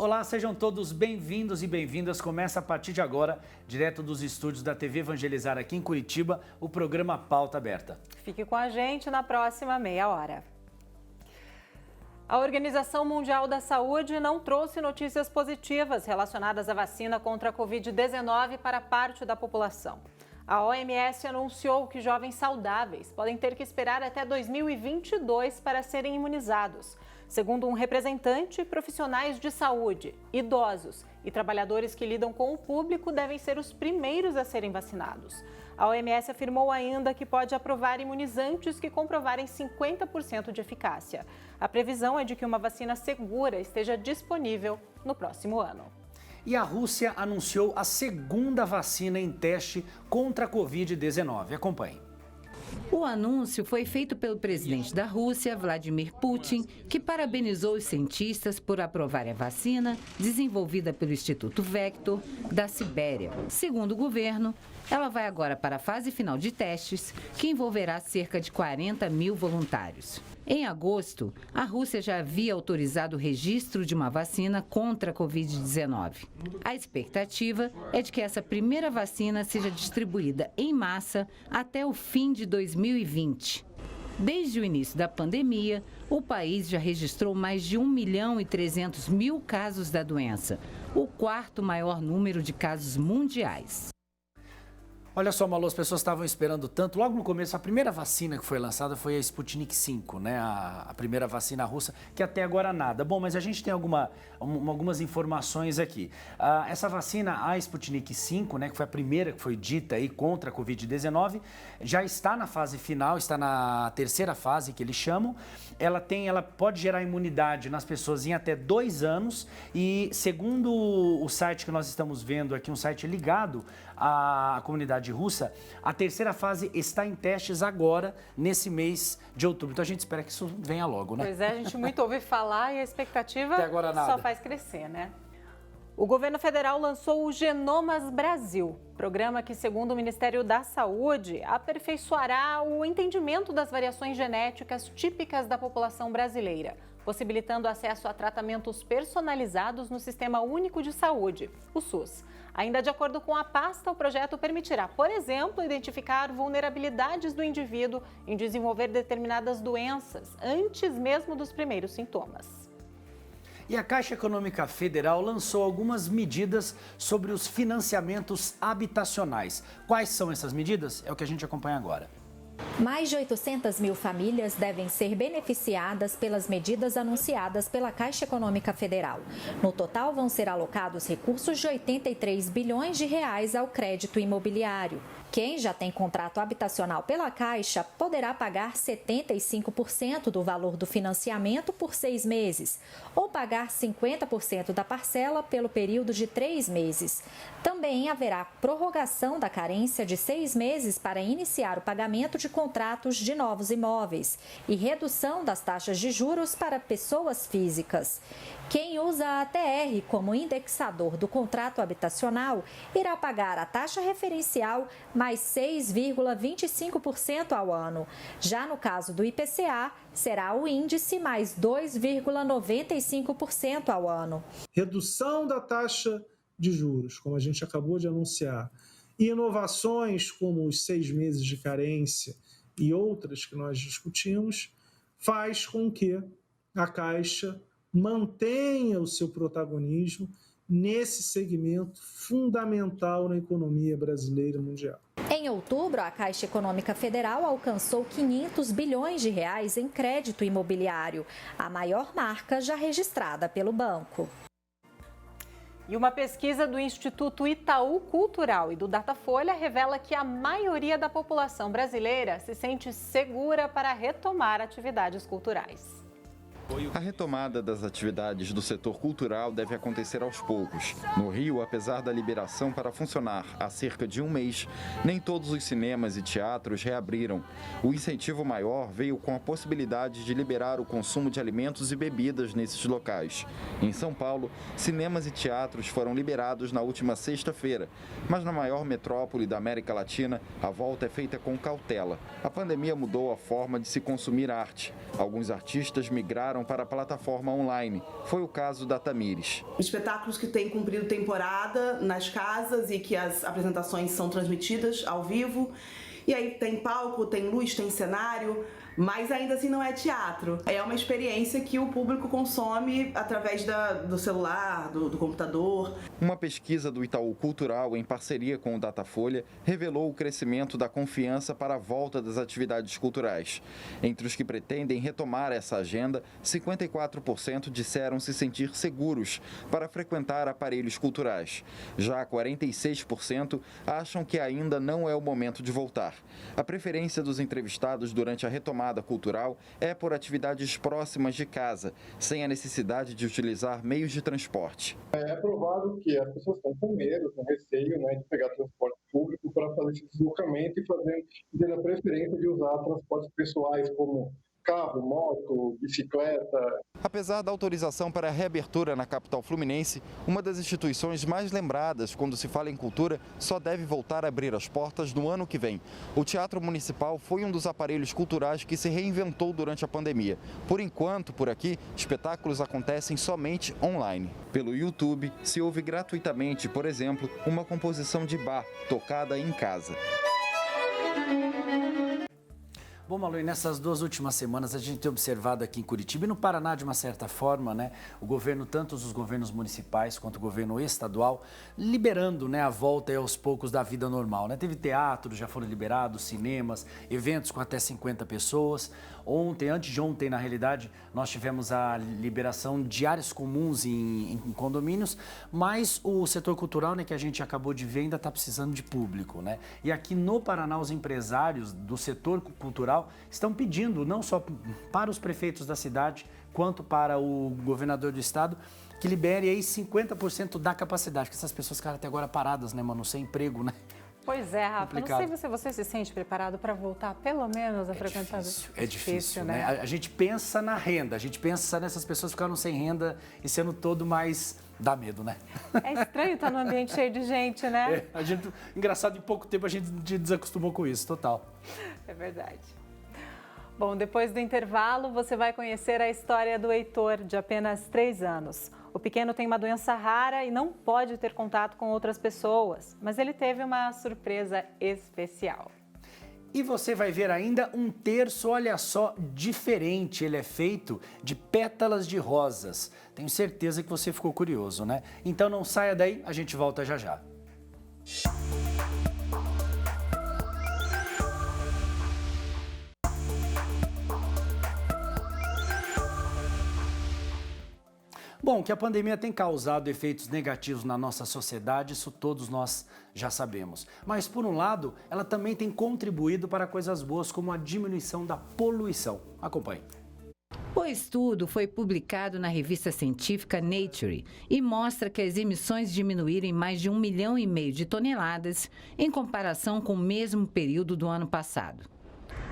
Olá, sejam todos bem-vindos e bem-vindas. Começa a partir de agora, direto dos estúdios da TV Evangelizar aqui em Curitiba, o programa Pauta Aberta. Fique com a gente na próxima meia hora. A Organização Mundial da Saúde não trouxe notícias positivas relacionadas à vacina contra a Covid-19 para parte da população. A OMS anunciou que jovens saudáveis podem ter que esperar até 2022 para serem imunizados. Segundo um representante, profissionais de saúde, idosos e trabalhadores que lidam com o público devem ser os primeiros a serem vacinados. A OMS afirmou ainda que pode aprovar imunizantes que comprovarem 50% de eficácia. A previsão é de que uma vacina segura esteja disponível no próximo ano. E a Rússia anunciou a segunda vacina em teste contra a Covid-19. Acompanhe. O anúncio foi feito pelo presidente da Rússia, Vladimir Putin, que parabenizou os cientistas por aprovarem a vacina desenvolvida pelo Instituto Vector da Sibéria. Segundo o governo, ela vai agora para a fase final de testes, que envolverá cerca de 40 mil voluntários. Em agosto, a Rússia já havia autorizado o registro de uma vacina contra a Covid-19. A expectativa é de que essa primeira vacina seja distribuída em massa até o fim de 2020. Desde o início da pandemia, o país já registrou mais de 1.300.000 casos da doença, o quarto maior número de casos mundiais. Olha só, Malu, as pessoas estavam esperando tanto. Logo no começo, a primeira vacina que foi lançada foi a Sputnik V, né? A primeira vacina russa, que até agora nada. Bom, mas a gente tem algumas informações aqui. Essa vacina, a Sputnik V, né, que foi a primeira que foi dita aí contra a Covid-19, já está na fase final, está na terceira fase que eles chamam. Ela pode gerar imunidade nas pessoas em até 2 anos e, segundo o site que nós estamos vendo aqui, um site ligado à comunidade russa, a terceira fase está em testes agora, nesse mês de outubro. Então a gente espera que isso venha logo, né? Pois é, a gente muito ouve falar e a expectativa até agora nada. Só faz crescer, né? O governo federal lançou o Genomas Brasil, programa que, segundo o Ministério da Saúde, aperfeiçoará o entendimento das variações genéticas típicas da população brasileira, possibilitando acesso a tratamentos personalizados no Sistema Único de Saúde, o SUS. Ainda de acordo com a pasta, o projeto permitirá, por exemplo, identificar vulnerabilidades do indivíduo em desenvolver determinadas doenças antes mesmo dos primeiros sintomas. E a Caixa Econômica Federal lançou algumas medidas sobre os financiamentos habitacionais. Quais são essas medidas? É o que a gente acompanha agora. Mais de 800 mil famílias devem ser beneficiadas pelas medidas anunciadas pela Caixa Econômica Federal. No total, vão ser alocados recursos de 83 bilhões de reais ao crédito imobiliário. Quem já tem contrato habitacional pela Caixa poderá pagar 75% do valor do financiamento por 6 meses ou pagar 50% da parcela pelo período de 3 meses. Também haverá prorrogação da carência de 6 meses para iniciar o pagamento de contratos de novos imóveis e redução das taxas de juros para pessoas físicas. Quem usa a ATR como indexador do contrato habitacional irá pagar a taxa referencial mais 6,25% ao ano. Já no caso do IPCA, será o índice mais 2,95% ao ano. Redução da taxa de juros, como a gente acabou de anunciar, e inovações como os 6 meses de carência e outras que nós discutimos, faz com que a Caixa mantenha o seu protagonismo nesse segmento fundamental na economia brasileira e mundial. Em outubro, a Caixa Econômica Federal alcançou 500 bilhões de reais em crédito imobiliário, a maior marca já registrada pelo banco. E uma pesquisa do Instituto Itaú Cultural e do Datafolha revela que a maioria da população brasileira se sente segura para retomar atividades culturais. A retomada das atividades do setor cultural deve acontecer aos poucos. No Rio, apesar da liberação para funcionar há cerca de 1 mês, nem todos os cinemas e teatros reabriram. O incentivo maior veio com a possibilidade de liberar o consumo de alimentos e bebidas nesses locais. Em São Paulo, cinemas e teatros foram liberados na última sexta-feira, mas na maior metrópole da América Latina, a volta é feita com cautela. A pandemia mudou a forma de se consumir arte. Alguns artistas migraram migraram para a plataforma online. Foi o caso da Tamires. Espetáculos que têm cumprido temporada nas casas e que as apresentações são transmitidas ao vivo. E aí tem palco, tem luz, tem cenário, mas ainda assim não é teatro. É uma experiência que o público consome através do celular, do computador. Uma pesquisa do Itaú Cultural, em parceria com o Datafolha, revelou o crescimento da confiança para a volta das atividades culturais. Entre os que pretendem retomar essa agenda, 54% disseram se sentir seguros para frequentar aparelhos culturais. Já 46% acham que ainda não é o momento de voltar. A preferência dos entrevistados durante a retomada cultural é por atividades próximas de casa, sem a necessidade de utilizar meios de transporte. É provável que as pessoas estão com medo, com receio, de pegar transporte público para fazer esse deslocamento e tendo a preferência de usar transportes pessoais como carro, moto, bicicleta. Apesar da autorização para a reabertura na capital fluminense, uma das instituições mais lembradas quando se fala em cultura só deve voltar a abrir as portas no ano que vem. O Teatro Municipal foi um dos aparelhos culturais que se reinventou durante a pandemia. Por enquanto, por aqui, espetáculos acontecem somente online. Pelo YouTube, se ouve gratuitamente, por exemplo, uma composição de Bach tocada em casa. Bom, Malu, e nessas 2 últimas semanas a gente tem observado aqui em Curitiba e no Paraná, de uma certa forma, o governo, tanto os governos municipais quanto o governo estadual, liberando, a volta aos poucos da vida normal, Teve teatro, já foram liberados, cinemas, eventos com até 50 pessoas. Antes de ontem, na realidade, nós tivemos a liberação de áreas comuns em condomínios, mas o setor cultural, que a gente acabou de ver, ainda está precisando de público, E aqui no Paraná, os empresários do setor cultural estão pedindo, não só para os prefeitos da cidade, quanto para o governador do estado, que libere aí 50% da capacidade, que essas pessoas ficaram até agora paradas, mano, sem emprego, Pois é, Rafa. Complicado. Não sei se você se sente preparado para voltar, pelo menos, a frequentar. É difícil, né? A gente pensa na renda, a gente pensa nessas pessoas que ficaram sem renda esse ano todo, mas dá medo, É estranho estar num ambiente cheio de gente, né? Engraçado, em pouco tempo a gente desacostumou com isso, total. É verdade. Bom, depois do intervalo, você vai conhecer a história do Heitor, de apenas 3 anos. O pequeno tem uma doença rara e não pode ter contato com outras pessoas, mas ele teve uma surpresa especial. E você vai ver ainda um terço, olha só, diferente. Ele é feito de pétalas de rosas. Tenho certeza que você ficou curioso, Então não saia daí, a gente volta já já. Bom, que a pandemia tem causado efeitos negativos na nossa sociedade, isso todos nós já sabemos. Mas, por um lado, ela também tem contribuído para coisas boas, como a diminuição da poluição. Acompanhe. O estudo foi publicado na revista científica Nature e mostra que as emissões diminuíram em mais de 1,5 milhão de toneladas em comparação com o mesmo período do ano passado.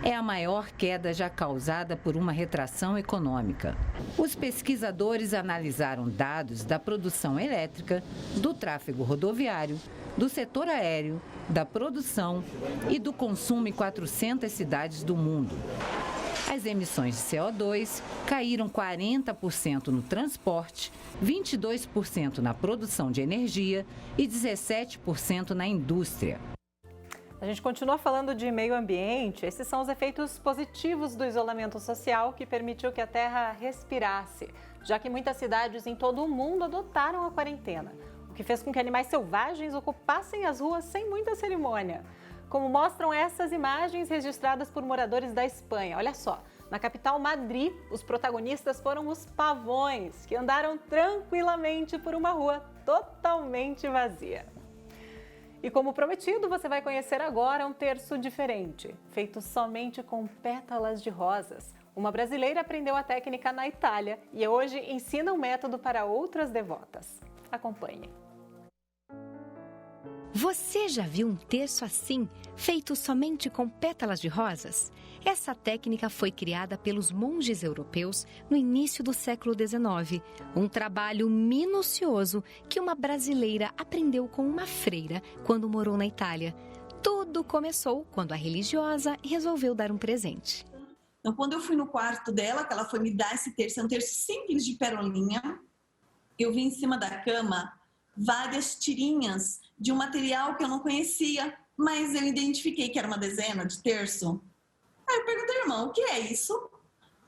É a maior queda já causada por uma retração econômica. Os pesquisadores analisaram dados da produção elétrica, do tráfego rodoviário, do setor aéreo, da produção e do consumo em 400 cidades do mundo. As emissões de CO2 caíram 40% no transporte, 22% na produção de energia e 17% na indústria. A gente continua falando de meio ambiente. Esses são os efeitos positivos do isolamento social que permitiu que a Terra respirasse, já que muitas cidades em todo o mundo adotaram a quarentena, o que fez com que animais selvagens ocupassem as ruas sem muita cerimônia. Como mostram essas imagens registradas por moradores da Espanha. Olha só, na capital Madrid, os protagonistas foram os pavões, que andaram tranquilamente por uma rua totalmente vazia. E como prometido, você vai conhecer agora um terço diferente, feito somente com pétalas de rosas. Uma brasileira aprendeu a técnica na Itália e hoje ensina o método para outras devotas. Acompanhe. Você já viu um terço assim, feito somente com pétalas de rosas? Essa técnica foi criada pelos monges europeus no início do século XIX. Um trabalho minucioso que uma brasileira aprendeu com uma freira quando morou na Itália. Tudo começou quando a religiosa resolveu dar um presente. Então, quando eu fui no quarto dela, que ela foi me dar esse terço, é um terço simples de perolinha, eu vi em cima da cama várias tirinhas de um material que eu não conhecia, mas eu identifiquei que era uma dezena de terço. Aí eu perguntei, irmão, o que é isso?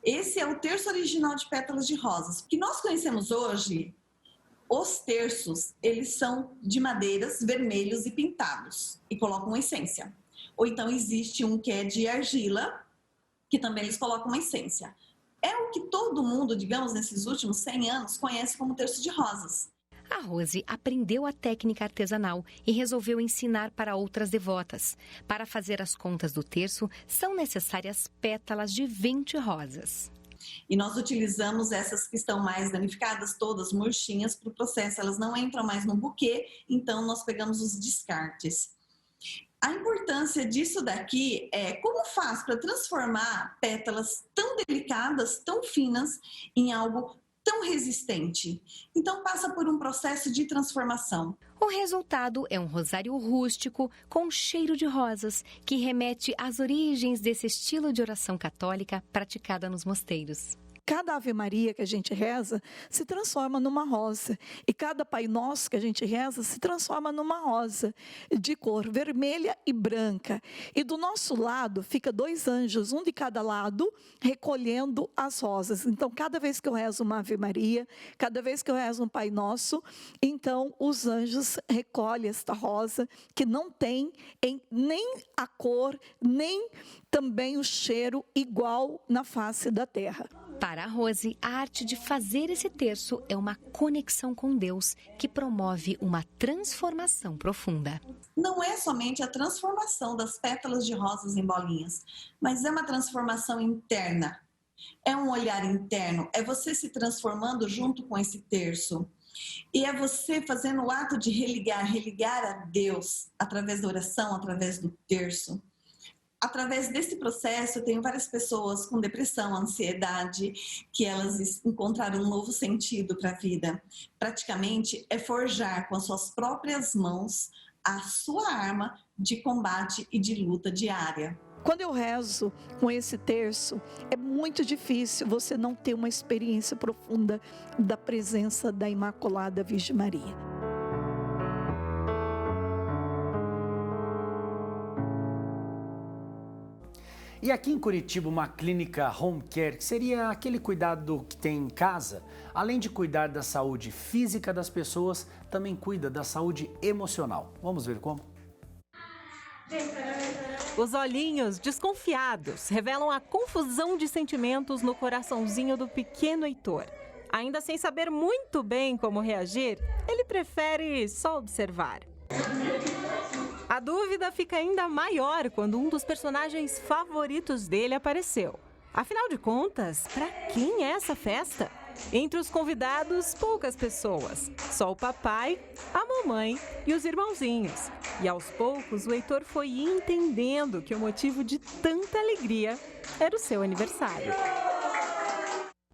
Esse é o terço original de pétalas de rosas. O que nós conhecemos hoje, os terços, eles são de madeiras, vermelhos e pintados, e colocam uma essência. Ou então existe um que é de argila, que também eles colocam uma essência. É o que todo mundo, digamos, nesses últimos 100 anos, conhece como terço de rosas. A Rose aprendeu a técnica artesanal e resolveu ensinar para outras devotas. Para fazer as contas do terço, são necessárias pétalas de 20 rosas. E nós utilizamos essas que estão mais danificadas, todas murchinhas, para o processo. Elas não entram mais no buquê, então nós pegamos os descartes. A importância disso daqui é como faz para transformar pétalas tão delicadas, tão finas, em algo tão resistente. Então passa por um processo de transformação. O resultado é um rosário rústico com cheiro de rosas, que remete às origens desse estilo de oração católica praticada nos mosteiros. Cada Ave Maria que a gente reza se transforma numa rosa. E cada Pai Nosso que a gente reza se transforma numa rosa de cor vermelha e branca. E do nosso lado fica 2 anjos, um de cada lado, recolhendo as rosas. Então, cada vez que eu rezo uma Ave Maria, cada vez que eu rezo um Pai Nosso, então os anjos recolhem esta rosa que não tem nem a cor, nem também o cheiro igual na face da terra. Para a Rose, a arte de fazer esse terço é uma conexão com Deus que promove uma transformação profunda. Não é somente a transformação das pétalas de rosas em bolinhas, mas é uma transformação interna. É um olhar interno, é você se transformando junto com esse terço. E é você fazendo o ato de religar a Deus através da oração, através do terço. Através desse processo, eu tenho várias pessoas com depressão, ansiedade, que elas encontraram um novo sentido para a vida. Praticamente é forjar com as suas próprias mãos a sua arma de combate e de luta diária. Quando eu rezo com esse terço, é muito difícil você não ter uma experiência profunda da presença da Imaculada Virgem Maria. E aqui em Curitiba, uma clínica home care, que seria aquele cuidado que tem em casa, além de cuidar da saúde física das pessoas, também cuida da saúde emocional. Vamos ver como? Os olhinhos desconfiados revelam a confusão de sentimentos no coraçãozinho do pequeno Heitor. Ainda sem saber muito bem como reagir, ele prefere só observar. A dúvida fica ainda maior quando um dos personagens favoritos dele apareceu. Afinal de contas, para quem é essa festa? Entre os convidados, poucas pessoas. Só o papai, a mamãe e os irmãozinhos. E aos poucos, o Heitor foi entendendo que o motivo de tanta alegria era o seu aniversário.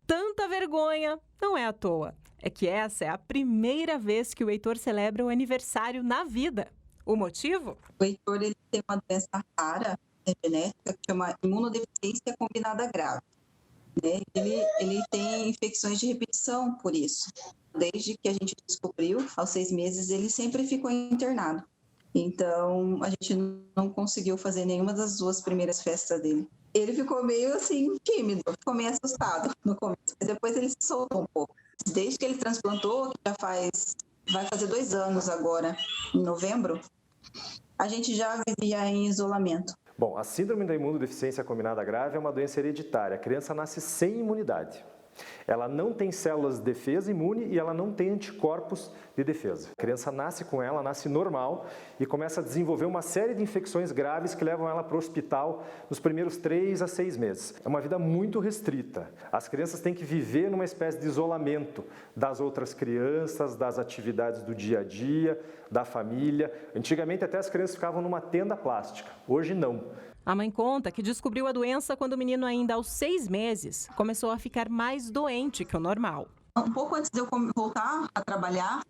Tanta vergonha não é à toa. É que essa é a primeira vez que o Heitor celebra o aniversário na vida. O motivo? O Heitor ele tem uma doença rara, genética, que chama imunodeficiência combinada grave. Né? Ele tem infecções de repetição por isso. Desde que a gente descobriu, aos 6 meses, ele sempre ficou internado. Então, a gente não conseguiu fazer nenhuma das 2 primeiras festas dele. Ele ficou meio assim, tímido, ficou meio assustado no começo, mas depois ele se soltou um pouco. Desde que ele transplantou, que vai fazer 2 anos agora, em novembro, a gente já vivia em isolamento. Bom, a síndrome da imunodeficiência combinada grave é uma doença hereditária. A criança nasce sem imunidade. Ela não tem células de defesa imune e ela não tem anticorpos de defesa. A criança nasce com ela, nasce normal e começa a desenvolver uma série de infecções graves que levam ela para o hospital nos primeiros 3 a 6 meses. É uma vida muito restrita. As crianças têm que viver numa espécie de isolamento das outras crianças, das atividades do dia a dia, da família. Antigamente até as crianças ficavam numa tenda plástica, hoje não. A mãe conta que descobriu a doença quando o menino, ainda aos 6 meses, começou a ficar mais doente que o normal. Um pouco antes de eu voltar a trabalhar,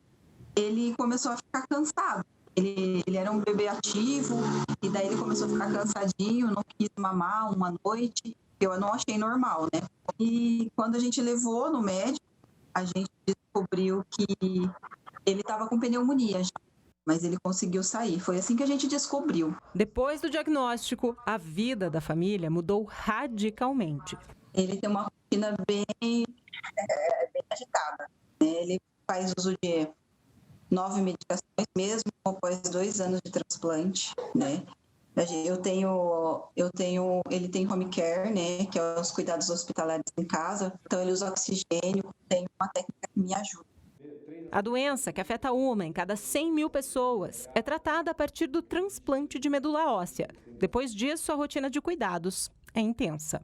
ele começou a ficar cansado. Ele era um bebê ativo, e daí ele começou a ficar cansadinho, não quis mamar uma noite. Eu não achei normal, né? E quando a gente levou no médico, a gente descobriu que ele estava com pneumonia já, mas ele conseguiu sair. Foi assim que a gente descobriu. Depois do diagnóstico, a vida da família mudou radicalmente. Ele tem uma rotina bem agitada, né? Ele faz uso de 9 medicações mesmo após 2 anos de transplante, né? Ele tem home care, né, que é os cuidados hospitalares em casa. Então ele usa oxigênio, tem uma técnica que me ajuda. A doença, que afeta uma em cada 100 mil pessoas, é tratada a partir do transplante de medula óssea. Depois disso, a rotina de cuidados é intensa.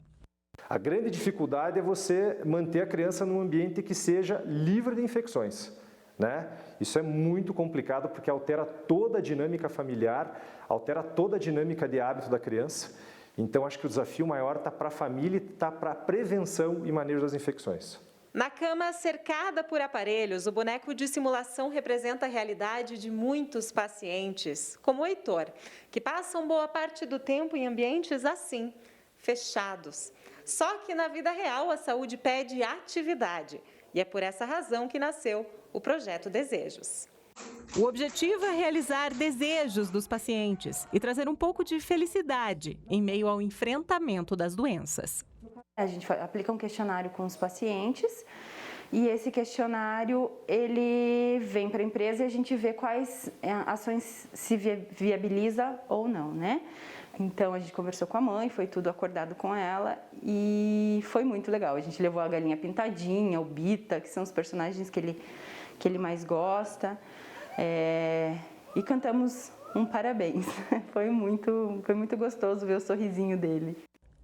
A grande dificuldade é você manter a criança num ambiente que seja livre de infecções, né? Isso é muito complicado porque altera toda a dinâmica familiar, altera toda a dinâmica de hábito da criança. Então, acho que o desafio maior está para a família e está para a prevenção e manejo das infecções. Na cama cercada por aparelhos, o boneco de simulação representa a realidade de muitos pacientes, como o Heitor, que passam boa parte do tempo em ambientes assim, fechados. Só que na vida real a saúde pede atividade e é por essa razão que nasceu o Projeto Desejos. O objetivo é realizar desejos dos pacientes e trazer um pouco de felicidade em meio ao enfrentamento das doenças. A gente aplica um questionário com os pacientes e esse questionário ele vem para a empresa e a gente vê quais ações se viabiliza ou não, né? Então a gente conversou com a mãe, foi tudo acordado com ela e foi muito legal. A gente levou a galinha pintadinha, o Bita, que são os personagens que ele mais gosta, e cantamos um parabéns. Foi muito gostoso ver o sorrisinho dele.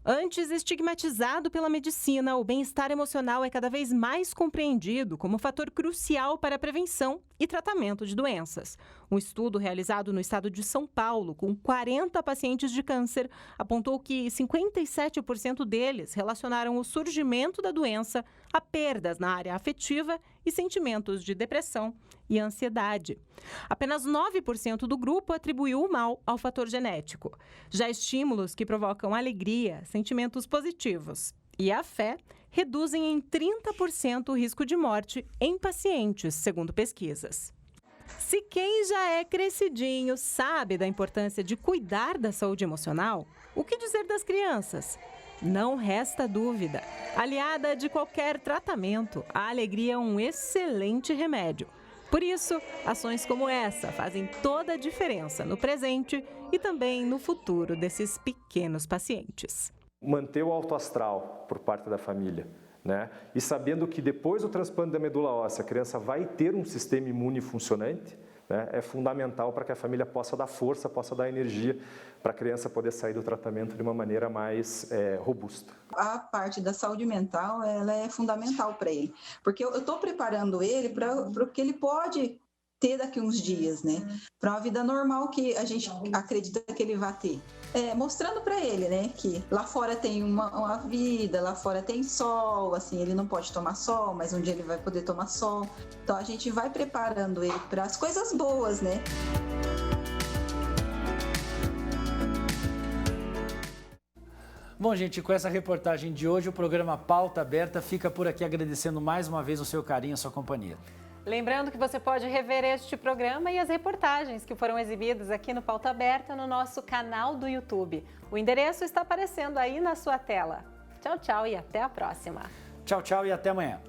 Antes estigmatizado pela medicina, o bem-estar emocional é cada vez mais compreendido como fator crucial para a prevenção e tratamento de doenças. Um estudo realizado no estado de São Paulo, com 40 pacientes de câncer, apontou que 57% deles relacionaram o surgimento da doença a perdas na área afetiva e sentimentos de depressão e ansiedade. Apenas 9% do grupo atribuiu o mal ao fator genético. Já estímulos que provocam alegria, sentimentos positivos e a fé reduzem em 30% o risco de morte em pacientes, segundo pesquisas. Se quem já é crescidinho sabe da importância de cuidar da saúde emocional, o que dizer das crianças? Não resta dúvida. Aliada de qualquer tratamento, a alegria é um excelente remédio. Por isso, ações como essa fazem toda a diferença no presente e também no futuro desses pequenos pacientes. Manter o alto astral por parte da família, né? E sabendo que depois do transplante da medula óssea a criança vai ter um sistema imune funcionante, né? É fundamental para que a família possa dar força, possa dar energia para a criança poder sair do tratamento de uma maneira mais robusta. A parte da saúde mental, ela é fundamental para ele, porque eu estou preparando ele para o que ele pode ter daqui uns dias, né? Para uma vida normal que a gente acredita que ele vai ter. Mostrando para ele, né, que lá fora tem uma vida, lá fora tem sol, assim, ele não pode tomar sol, mas um dia ele vai poder tomar sol. Então a gente vai preparando ele para as coisas boas, né? Bom, gente, com essa reportagem de hoje, o programa Pauta Aberta fica por aqui agradecendo mais uma vez o seu carinho e a sua companhia. Lembrando que você pode rever este programa e as reportagens que foram exibidas aqui no Pauta Aberta no nosso canal do YouTube. O endereço está aparecendo aí na sua tela. Tchau, tchau e até a próxima. Tchau, tchau e até amanhã.